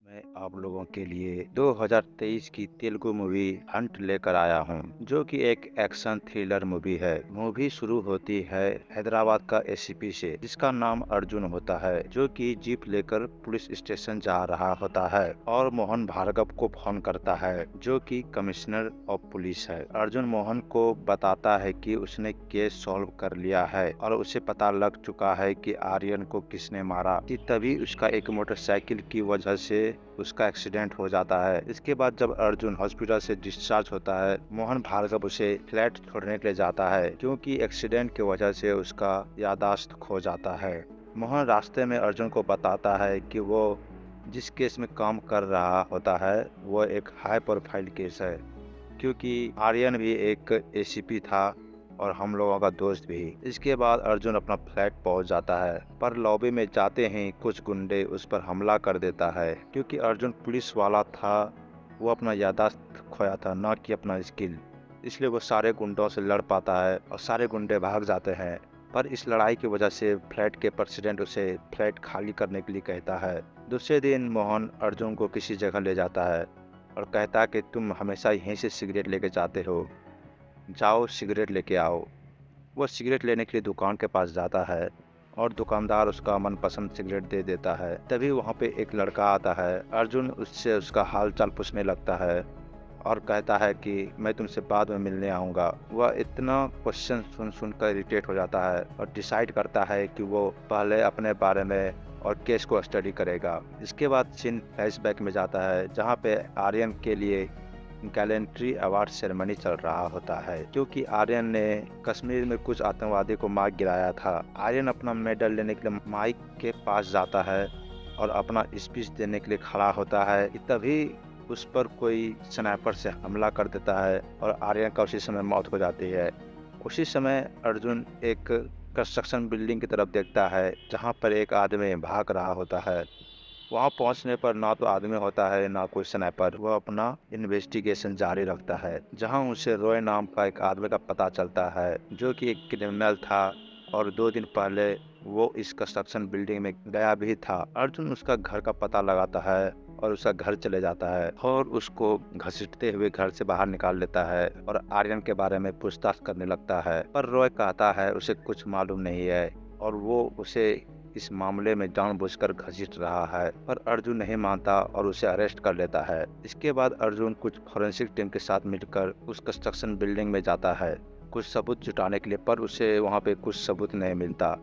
मैं आप लोगों के लिए 2023 की तेलुगु मूवी हंट लेकर आया हूं, जो कि एक एक्शन थ्रिलर मूवी है। मूवी शुरू होती है हैदराबाद का एसीपी से, जिसका नाम अर्जुन होता है, जो कि जीप लेकर पुलिस स्टेशन जा रहा होता है और मोहन भार्गव को फोन करता है, जो कि कमिश्नर ऑफ पुलिस है। अर्जुन मोहन को बताता है कि उसने केस सॉल्व कर लिया है और उसे पता लग चुका है कि आर्यन को किसने मारा। तभी उसका एक मोटरसाइकिल की वजह से उसका एक्सीडेंट हो जाता है। इसके बाद जब अर्जुन हॉस्पिटल से डिस्चार्ज होता है, मोहन भार्गव उसे फ्लैट छोड़ने के लिए जाता है, क्योंकि एक्सीडेंट की वजह से उसका याददाश्त खो जाता है। मोहन रास्ते में अर्जुन को बताता है कि वो जिस केस में काम कर रहा होता है वो एक हाई प्रोफाइल केस है, क्योंकि आर्यन भी एक एसीपी था और हम लोगों का दोस्त भी। इसके बाद अर्जुन अपना फ्लैट पहुंच जाता है, पर लॉबी में जाते ही कुछ गुंडे उस पर हमला कर देता है। क्योंकि अर्जुन पुलिस वाला था, वो अपना याददाश्त खोया था, ना कि अपना स्किल। इसलिए वो सारे गुंडों से लड़ पाता है और सारे गुंडे भाग जाते हैं। पर इस लड़ाई की वजह से फ्लैट के प्रेसिडेंट उसे फ्लैट खाली करने के लिए कहता है। दूसरे दिन मोहन अर्जुन को किसी जगह ले जाता है और कहता है कि तुम हमेशा यहीं से सिगरेट लेके जाते हो, जाओ सिगरेट लेके आओ। वो सिगरेट लेने के लिए दुकान के पास जाता है और दुकानदार उसका मनपसंद सिगरेट दे देता है। तभी वहाँ पे एक लड़का आता है। अर्जुन उससे उसका हाल चाल पूछने लगता है और कहता है कि मैं तुमसे बाद में मिलने आऊँगा। वह इतना क्वेश्चन सुन सुनकर इरिटेट हो जाता है और डिसाइड करता है कि वो पहले अपने बारे में और केस को स्टडी करेगा। इसके बाद सीन फ्लैशबैक में जाता है, जहाँ पे आर्यन के लिए गैलेंट्री अवार्ड सेरेमनी चल रहा होता है, क्योंकि आर्यन ने कश्मीर में कुछ आतंकवादी को मार गिराया था। आर्यन अपना मेडल लेने के लिए माइक के पास जाता है और अपना स्पीच देने के लिए खड़ा होता है। तभी उस पर कोई स्नाइपर से हमला कर देता है और आर्यन का उसी समय मौत हो जाती है। उसी समय अर्जुन एक कंस्ट्रक्शन बिल्डिंग की तरफ देखता है, जहां पर एक आदमी भाग रहा होता है। वहां पहुंचने पर ना तो आदमी होता है ना कोई स्नाइपर। वह अपना इन्वेस्टिगेशन जारी रखता है, जहां उसे रॉय नाम का एक आदमी का पता चलता है, जो कि एक क्रिमिनल था और 2 दिन पहले वो इस कंस्ट्रक्शन बिल्डिंग में गया भी था। अर्जुन उसका घर का पता लगाता है और उसका घर चले जाता है और उसको घसीटते हुए घर से बाहर निकाल लेता है और आर्यन के बारे में पूछताछ करने लगता है। पर रॉय कहता है उसे कुछ मालूम नहीं है और वो उसे इस मामले में जानबूझकर घसीट रहा है। पर अर्जुन नहीं मानता और उसे अरेस्ट कर लेता है। इसके बाद अर्जुन कुछ फोरेंसिक टीम के साथ मिलकर उस कंस्ट्रक्शन बिल्डिंग में जाता है कुछ सबूत जुटाने के लिए, पर उसे वहां पे कुछ सबूत नहीं मिलता।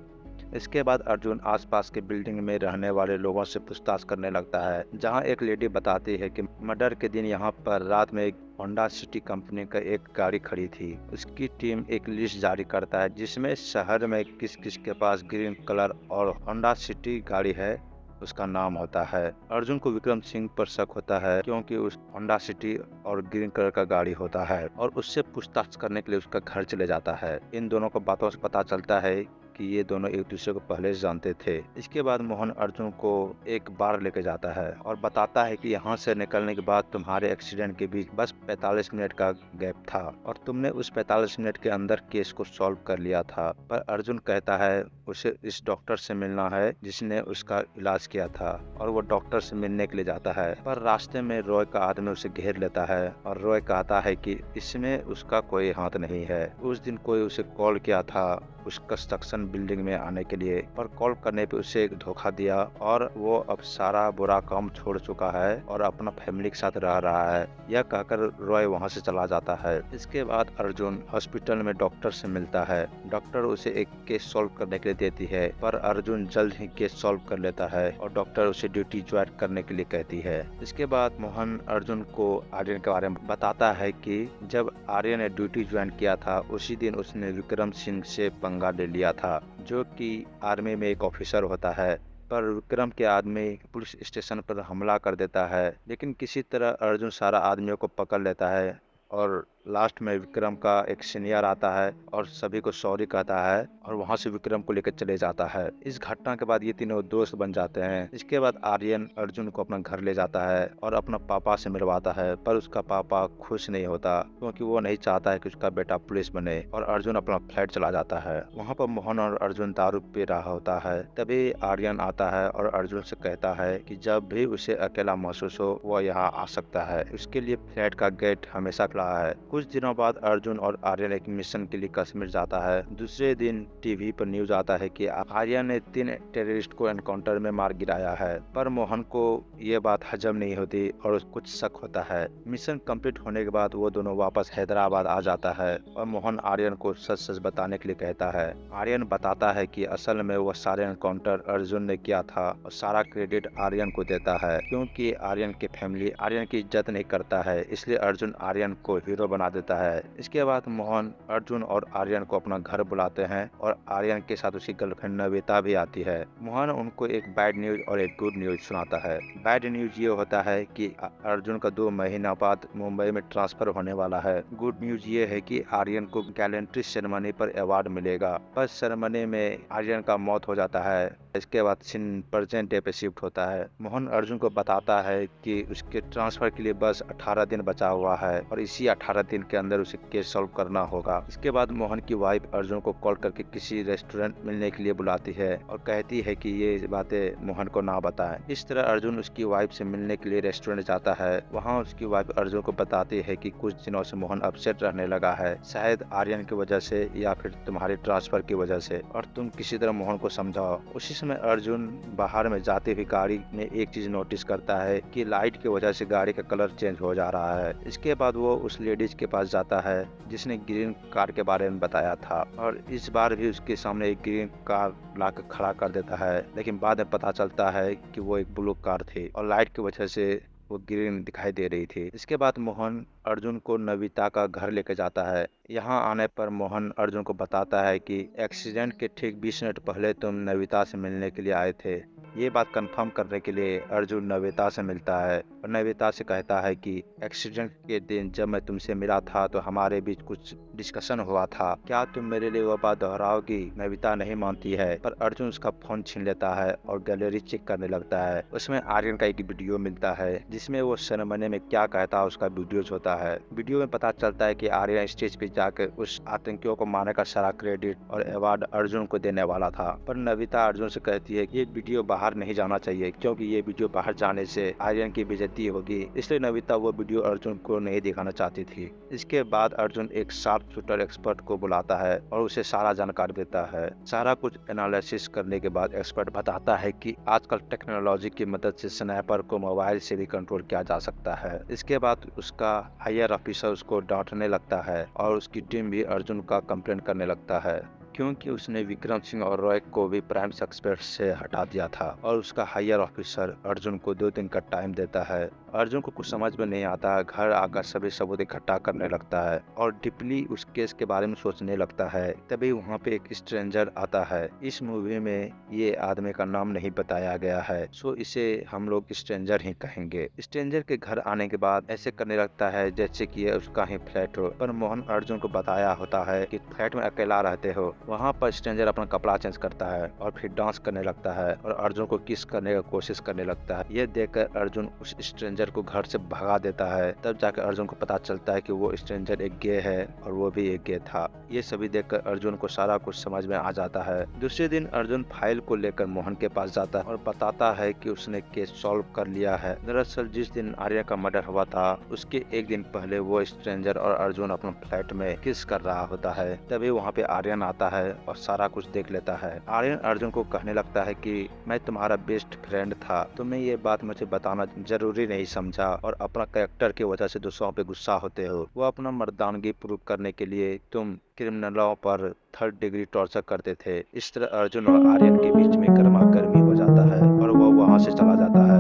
इसके बाद अर्जुन आसपास के बिल्डिंग में रहने वाले लोगों से पूछताछ करने लगता है, जहां एक लेडी बताती है कि मर्डर के दिन यहां पर रात में एक होंडा सिटी कंपनी का एक गाड़ी खड़ी थी। उसकी टीम एक लिस्ट जारी करता है, जिसमें शहर में किस किस के पास ग्रीन कलर और होंडा सिटी गाड़ी है उसका नाम होता है। अर्जुन को विक्रम सिंह पर शक होता है, क्योंकि उस होंडा सिटी और ग्रीन कलर का गाड़ी होता है, और उससे पूछताछ करने के लिए उसका घर चले जाता है। इन दोनों को बातों से पता चलता है कि ये दोनों एक दूसरे को पहले से जानते थे। इसके बाद मोहन अर्जुन को एक बार लेके जाता है और बताता है कि यहाँ से निकलने के बाद तुम्हारे एक्सीडेंट के बीच बस 45 मिनट का गैप था और तुमने उस 45 मिनट के अंदर केस को सॉल्व कर लिया था। पर अर्जुन कहता है उसे इस डॉक्टर से मिलना है जिसने उसका इलाज किया था, और वो डॉक्टर से मिलने के लिए जाता है। पर रास्ते में रॉय का आदमी उसे घेर लेता है और रॉय कहता है कि इसमें उसका कोई हाथ नहीं है। उस दिन कोई उसे कॉल किया था उस कंस्ट्रक्शन बिल्डिंग में आने के लिए, पर कॉल करने पे उसे एक धोखा दिया और वो अब सारा बुरा काम छोड़ चुका है और अपना फैमिली के साथ रह रहा है। यह कहकर रॉय वहां से चला जाता है। इसके बाद अर्जुन हॉस्पिटल में डॉक्टर से मिलता है। डॉक्टर उसे एक केस सॉल्व करने के लिए देती है, पर अर्जुन जल्द ही केस सॉल्व कर लेता है और डॉक्टर उसे ड्यूटी ज्वाइन करने के लिए कहती है। इसके बाद मोहन अर्जुन को आर्यन के बारे में बताता है कि जब आर्यन ने ड्यूटी ज्वाइन किया था, उसी दिन उसने विक्रम सिंह से पंगा ले लिया था, जो कि आर्मी में एक ऑफिसर होता है। पर विक्रम के आदमी पुलिस स्टेशन पर हमला कर देता है, लेकिन किसी तरह अर्जुन सारा आदमियों को पकड़ लेता है और लास्ट में विक्रम का एक सीनियर आता है और सभी को सॉरी कहता है और वहाँ से विक्रम को लेकर चले जाता है। इस घटना के बाद ये तीनों दोस्त बन जाते हैं। इसके बाद आर्यन अर्जुन को अपना घर ले जाता है और अपना पापा से मिलवाता है, पर उसका पापा खुश नहीं होता क्योंकि वो नहीं चाहता है कि उसका बेटा पुलिस बने और अर्जुन अपना फ्लैट चला जाता है। वहाँ पर मोहन और अर्जुन दारू पी रहा होता है। तभी आर्यन आता है और अर्जुन से कहता है कि जब भी उसे अकेला महसूस हो वो यहाँ आ सकता है, उसके लिए फ्लैट का गेट हमेशा खुला है। कुछ दिनों बाद अर्जुन और आर्यन एक मिशन के लिए कश्मीर जाता है। दूसरे दिन टीवी पर न्यूज आता है कि आर्यन ने 3 टेररिस्ट को एनकाउंटर में मार गिराया है, पर मोहन को ये बात हजम नहीं होती और कुछ शक होता है। मिशन कंप्लीट होने के बाद वो दोनों वापस हैदराबाद आ जाता है और मोहन आर्यन को सच सच बताने के लिए कहता है। आर्यन बताता है कि असल में वो सारे एनकाउंटर अर्जुन ने किया था और सारा क्रेडिट आर्यन को देता है, क्योंकि आर्यन की फैमिली आर्यन की इज्जत नहीं करता है, इसलिए अर्जुन आर्यन को हीरो बना देता है। इसके बाद मोहन अर्जुन और आर्यन को अपना घर बुलाते हैं और आर्यन के साथ उसकी गर्लफ्रेंड नविता भी आती है। मोहन उनको एक बैड न्यूज और एक गुड न्यूज सुनाता है। बैड न्यूज ये होता है कि अर्जुन का 2 महीना बाद मुंबई में ट्रांसफर होने वाला है। गुड न्यूज ये है कि आर्यन को गैलेंट्री सेरेमनी पर अवार्ड मिलेगा। पर सेरेमनी में आर्यन का मौत हो जाता है। इसके बाद सीन प्रेजेंट डे पे शिफ्ट होता है। मोहन अर्जुन को बताता है कि उसके ट्रांसफर के लिए बस 18 दिन बचा हुआ है और इसी 18 दिन के अंदर उसे केस सॉल्व करना होगा। इसके बाद मोहन की वाइफ अर्जुन को कॉल करके किसी रेस्टोरेंट मिलने के लिए बुलाती है और कहती है कि ये बातें मोहन को ना बताएं। इस तरह अर्जुन उसकी वाइफ से मिलने के लिए रेस्टोरेंट जाता है। वहाँ उसकी वाइफ अर्जुन को बताती है कि कुछ दिनों से मोहन अपसेट रहने लगा है, शायद आर्यन की वजह से या फिर तुम्हारे ट्रांसफर की वजह से, और तुम किसी तरह मोहन को समझाओ। उसी समय अर्जुन बाहर में जाते हुए गाड़ी में एक चीज नोटिस करता है कि लाइट की वजह से गाड़ी का कलर चेंज हो जा रहा है। इसके बाद वो उस लेडीज के पास जाता है जिसने ग्रीन कार के बारे में बताया था और इस बार भी उसके सामने एक ग्रीन कार लाकर खड़ा कर देता है, लेकिन बाद में पता चलता है कि वो एक ब्लू कार थी और लाइट की वजह से वो ग्रीन दिखाई दे रही थी। इसके बाद मोहन अर्जुन को नविता का घर लेकर जाता है। यहाँ आने पर मोहन अर्जुन को बताता है कि एक्सीडेंट के ठीक 20 मिनट पहले तुम नविता से मिलने के लिए आए थे। ये बात कंफर्म करने के लिए अर्जुन नविता से मिलता है और नविता से कहता है कि एक्सीडेंट के दिन जब मैं तुमसे मिला था तो हमारे बीच कुछ डिस्कशन हुआ था, क्या तुम मेरे लिए वो बात दोहराओगी? नविता नहीं मानती है, पर अर्जुन उसका फोन छीन लेता है और गैलरी चेक करने लगता है। उसमें आर्यन का एक वीडियो मिलता है जिसमें वो सेरेमनी में क्या कहता है उसका वीडियोज होता है। वीडियो में पता चलता है कि आर्यन स्टेज पे जाकर उस आतंकियों को मारने का सारा क्रेडिट और अवार्ड अर्जुन को देने वाला था, पर नविता अर्जुन से कहती है कि ये वीडियो बाहर नहीं जाना चाहिए क्योंकि ये वीडियो बाहर जाने से आर्यन की बेइज्जती होगी, इसलिए नविता वो वीडियो अर्जुन को नहीं दिखाना चाहती थी। इसके बाद अर्जुन एक शार्प शूटर एक्सपर्ट को बुलाता है और उसे सारा जानकारी देता है। सारा कुछ एनालिसिस करने के बाद एक्सपर्ट बताता है कि आजकल टेक्नोलॉजी की मदद से स्नाइपर को मोबाइल से भी कंट्रोल किया जा सकता है। इसके बाद उसका हायर ऑफिसर उसको डांटने लगता है और उसकी टीम भी अर्जुन का कंप्लेंट करने लगता है क्योंकि उसने विक्रम सिंह और रॉय को भी प्राइम सस्पेक्ट से हटा दिया था और उसका हायर ऑफिसर अर्जुन को 2 दिन का टाइम देता है। अर्जुन को कुछ समझ में नहीं आता, घर आकर सभी सबूत इकट्ठा करने लगता है और डीपली उस केस के बारे में सोचने लगता है। तभी वहाँ पे एक स्ट्रेंजर आता है। इस मूवी में ये आदमी का नाम नहीं बताया गया है, सो इसे हम लोग स्ट्रेंजर ही कहेंगे। स्ट्रेंजर के घर आने के बाद ऐसे करने लगता है जैसे कि ये उसका ही फ्लैट हो, पर मोहन अर्जुन को बताया होता है कि फ्लैट में अकेला रहते हो। वहाँ पर स्ट्रेंजर अपना कपड़ा चेंज करता है और फिर डांस करने लगता है और अर्जुन को किस करने का कोशिश करने लगता है। ये देखकर अर्जुन उस स्ट्रेंजर को घर से भगा देता है। तब जाकर अर्जुन को पता चलता है कि वो स्ट्रेंजर एक गे है और वो भी एक गे था। ये सभी देखकर अर्जुन को सारा कुछ समझ में आ जाता है। दूसरे दिन अर्जुन फाइल को लेकर मोहन के पास जाता है और बताता है कि उसने केस सॉल्व कर लिया है। दरअसल जिस दिन आर्यन का मर्डर हुआ था उसके एक दिन पहले वो स्ट्रेंजर और अर्जुन अपने फ्लैट में किस कर रहा होता है। तभी वहाँ पे आर्यन आता है और सारा कुछ देख लेता है। आर्यन अर्जुन को कहने लगता है कि मैं तुम्हारा बेस्ट फ्रेंड था, तुम्हें ये बात मुझे बताना जरूरी नहीं समझा और अपना कैरेक्टर की वजह से दूसरों पे गुस्सा होते हो। वो अपना मर्दानगी प्रूव करने के लिए तुम क्रिमिनलों पर 3rd डिग्री टॉर्चर करते थे। इस तरह अर्जुन और आर्यन के बीच में गर्मा गर्मी हो जाता है और वो वहाँ से चला जाता है।